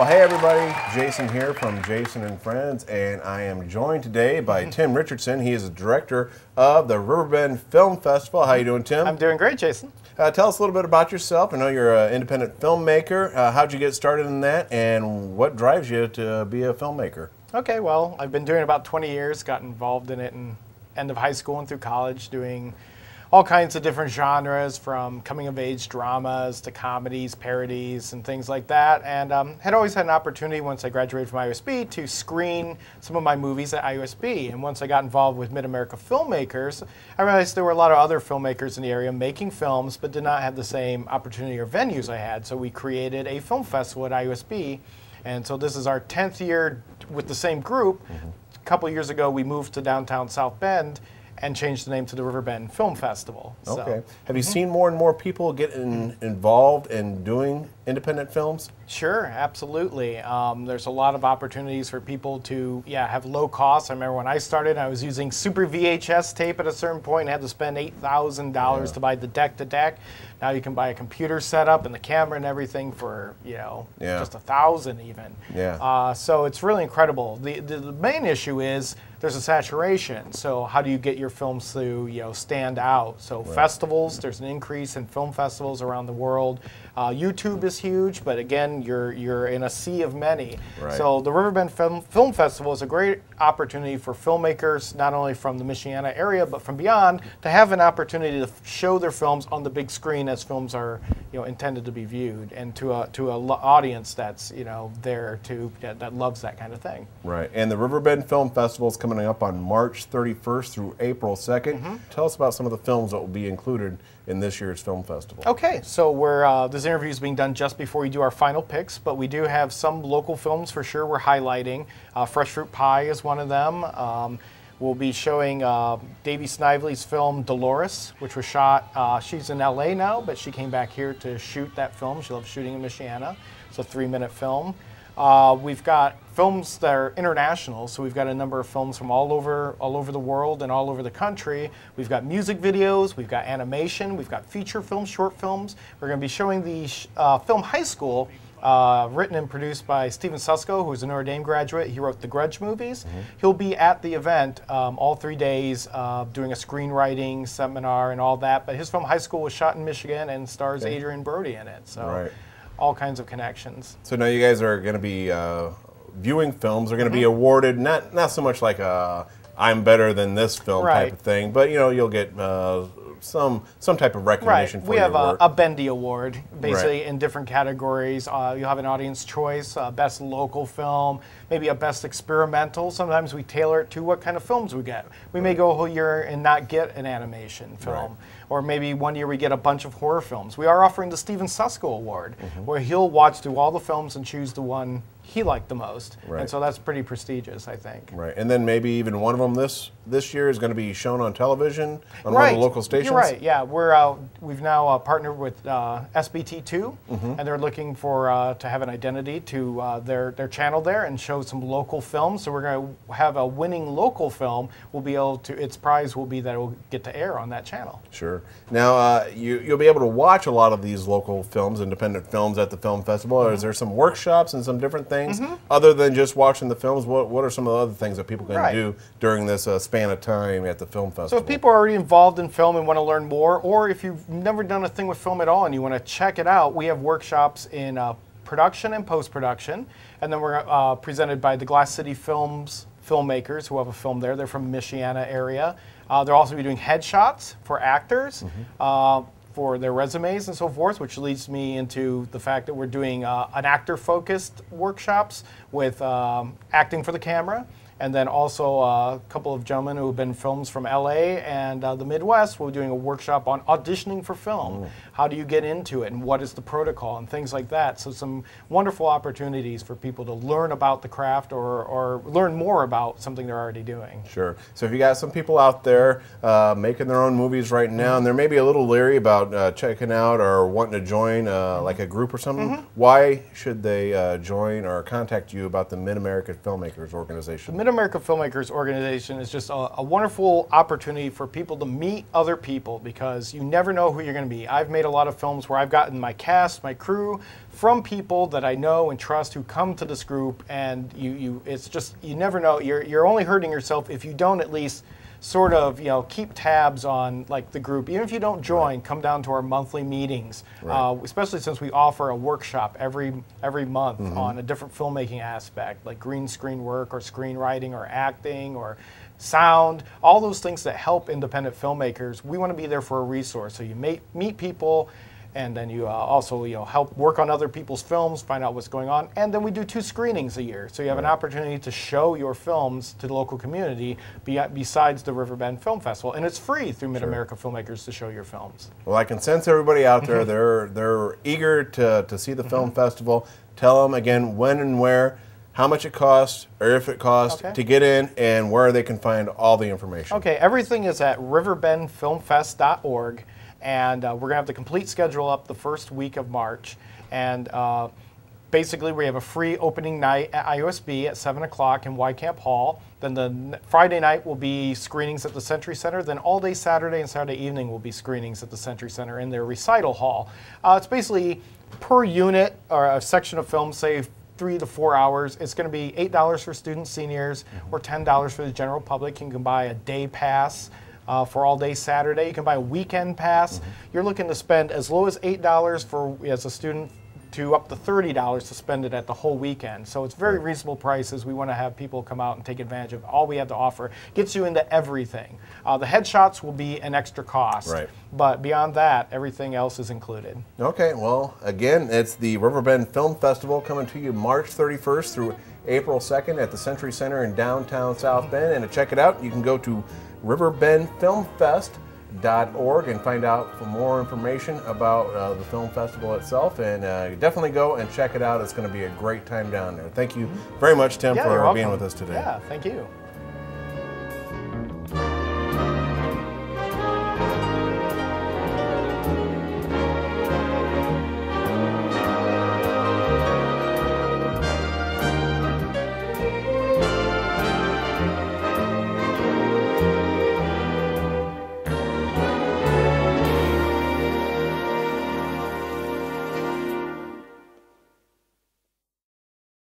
Well, hey everybody, Jason here from Jason and Friends, and I am joined today by Tim Richardson. He is the director of the Riverbend Film Festival. How you doing, Tim? I'm doing great, Jason. Tell us a little bit about yourself. I know you're an independent filmmaker. How'd you get started in that, and what drives you to be a filmmaker? Okay, well, I've been doing it about 20 years, got involved in it in end of high school and through college, doing all kinds of different genres, from coming-of-age dramas to comedies, parodies, and things like that. And had always had an opportunity once I graduated from IUSB to screen some of my movies at IUSB. And once I got involved with Mid-America Filmmakers, I realized there were a lot of other filmmakers in the area making films, but did not have the same opportunity or venues I had. So we created a film festival at IUSB. And so this is our 10th year with the same group. A couple years ago, we moved to downtown South Bend and changed the name to the Riverbend Film Festival. Okay. Have you seen more and more people getting involved in doing independent films? Sure, absolutely. There's a lot of opportunities for people to, have low costs. I remember when I started, I was using super VHS tape at a certain point and had to spend $8,000 to buy the deck-to-deck. Now you can buy a computer setup and the camera and everything for, just $1,000 even. Yeah. So it's really incredible. The main issue is there's a saturation. So how do you get your films to, stand out? So festivals, there's an increase in film festivals around the world. YouTube is huge, but again, you're in a sea of many. Right. So the Riverbend Film Festival is a great opportunity for filmmakers, not only from the Michiana area, but from beyond, to have an opportunity to show their films on the big screen as films are intended to be viewed, and to a audience that's there that loves that kind of thing. Right. And the Riverbend Film Festival is coming up on March 31st through April 2nd. Tell us about some of the films that will be included in this year's film festival. Okay, so this interview is being done just before we do our final picks, but we do have some local films for sure we're highlighting. Fresh Fruit Pie is one of them. We'll be showing Davy Snively's film Dolores, which was shot, she's in LA now, but she came back here to shoot that film. She loves shooting in Michiana. It's a 3-minute film. We've got films that are international, so we've got a number of films from all over the world and all over the country. We've got music videos, we've got animation, we've got feature films, short films. We're going to be showing the film High School, written and produced by Steven Susko, who's a Notre Dame graduate. He wrote the Grudge movies. He'll be at the event all 3 days doing a screenwriting seminar and all that, but his film High School was shot in Michigan and stars Adrian Brody in it. So. All kinds of connections. So now you guys are going to be viewing films. They're going to be awarded not so much like I'm better than this film type of thing, but you'll get some type of recognition for your work. We have a Bendy Award, basically in different categories. You'll have an audience choice, best local film, maybe a best experimental. Sometimes we tailor it to what kind of films we get. We may go a whole year and not get an animation film. Or maybe one year we get a bunch of horror films. We are offering the Steven Susko Award, where he'll watch through all the films and choose the one he liked the most. And so that's pretty prestigious, I think. Right. And then maybe even one of them this year is going to be shown on television on one of the local stations? You're right, yeah. We've now partnered with SBT2, and they're looking for to have an identity to their channel there and show some local films. So we're going to have a winning local film. We'll be able to, its prize will be that it will get to air on that channel. Sure. Now, you'll be able to watch a lot of these local films, independent films at the film festival. Is there some workshops and some different things? Other than just watching the films, what are some of the other things that people can do during this span of time at the film festival? So if people are already involved in film and want to learn more, or if you've never done a thing with film at all and you want to check it out, we have workshops in production and post-production, and then we're presented by the Glass City Films filmmakers who have a film there. They're from the Michiana area. They'll also be doing headshots for actors. For their resumes and so forth, which leads me into the fact that we're doing an actor-focused workshops with acting for the camera. And then also a couple of gentlemen who have been films from LA and the Midwest. We're doing a workshop on auditioning for film. How do you get into it and what is the protocol and things like that. So some wonderful opportunities for people to learn about the craft or learn more about something they're already doing. Sure. So if you got some people out there making their own movies right now and they're maybe a little leery about checking out or wanting to join like a group or something, why should they join or contact you about the Mid-American Filmmakers Organization? The Mid-America Filmmakers Organization is just a wonderful opportunity for people to meet other people, because you never know who you're going to be. I've made a lot of films where I've gotten my cast, my crew, from people that I know and trust who come to this group, and it's just, you never know. You're only hurting yourself if you don't at least sort of, keep tabs on like the group. Even if you don't join, come down to our monthly meetings, especially since we offer a workshop every month on a different filmmaking aspect, like green screen work or screenwriting or acting or sound, all those things that help independent filmmakers. We want to be there for a resource. So you meet people, and then you also help work on other people's films, find out what's going on, and then we do 2 screenings a year. So you have an opportunity to show your films to the local community besides the Riverbend Film Festival, and it's free through Mid-America Filmmakers to show your films. Well, I can sense everybody out there, they're eager to see the film festival. Tell them again when and where, how much it costs, or if it costs to get in, and where they can find all the information. Okay, everything is at riverbendfilmfest.org. And we're going to have the complete schedule up the first week of March. And basically, we have a free opening night at IOSB at 7 o'clock in Camp Hall. Then the Friday night will be screenings at the Century Center. Then all day Saturday and Saturday evening will be screenings at the Century Center in their recital hall. It's basically per unit or a section of film, say 3 to 4 hours. It's going to be $8 for students, seniors, or $10 for the general public. You can buy a day pass for all day Saturday. You can buy a weekend pass. You're looking to spend as low as $8 for as a student to up to $30 to spend it at the whole weekend. So it's very reasonable prices. We want to have people come out and take advantage of all we have to offer. Gets you into everything. The headshots will be an extra cost, but beyond that, everything else is included. Okay, well, again, it's the Riverbend Film Festival coming to you March 31st through April 2nd at the Century Center in downtown South Bend. And to check it out, you can go to riverbendfilmfest.org and find out for more information about the film festival itself. And definitely go and check it out. It's going to be a great time down there. Thank you very much, Tim, for being with us today. Yeah, thank you.